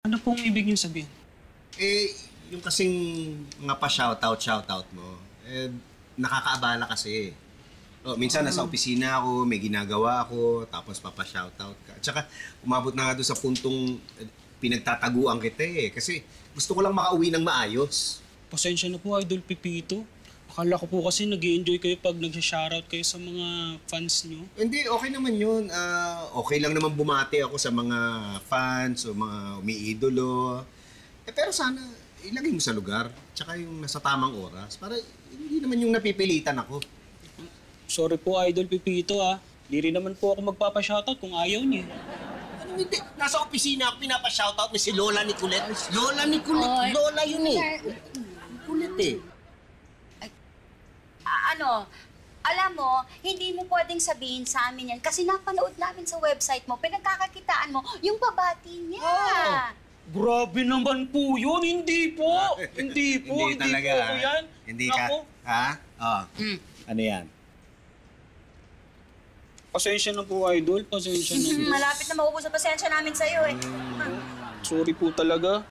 Ano pong ibig niyo sabihin? Eh, yung kasing mga pa-shoutout mo, nakakaabala kasi. Oh, minsan nasa opisina ako, may ginagawa ako, tapos papa-shoutout ka. At saka, umabot na nga doon sa puntong pinagtataguan kita eh. Kasi gusto ko lang makauwi ng maayos. Pasensya na po, Idol Pipito. Akala ko po kasi nag-i-enjoy kayo pag nag-shoutout kayo sa mga fans niyo. Hindi, okay naman yun. Okay lang naman bumati ako sa mga fans o mga umiidolo. Pero sana, ilagay mo sa lugar. Tsaka yung nasa tamang oras. Para hindi naman yung napipilitan ako. Sorry po, Idol Pipito Di rin naman po ako magpapa-shoutout kung ayaw niyo. Ano hindi? Nasa opisina ako pinapa-shoutout ni si Lola Nicolette. Lola Nicolette, Oy. Lola yun eh. Nicolette eh. Alam mo, hindi mo pwedeng sabihin sa amin yan kasi napanood namin sa website mo, pinagkakakitaan mo yung babati niya. Oh. Grabe naman po yun. Hindi po. Hindi po. Hindi talaga. po ako yan. Hindi ka. Naku, Ha? Oh. Ano yan? pasensya na po, Idol. Pasensya na. Malapit na maubos ang pasensya namin sa'yo eh. Sorry po talaga.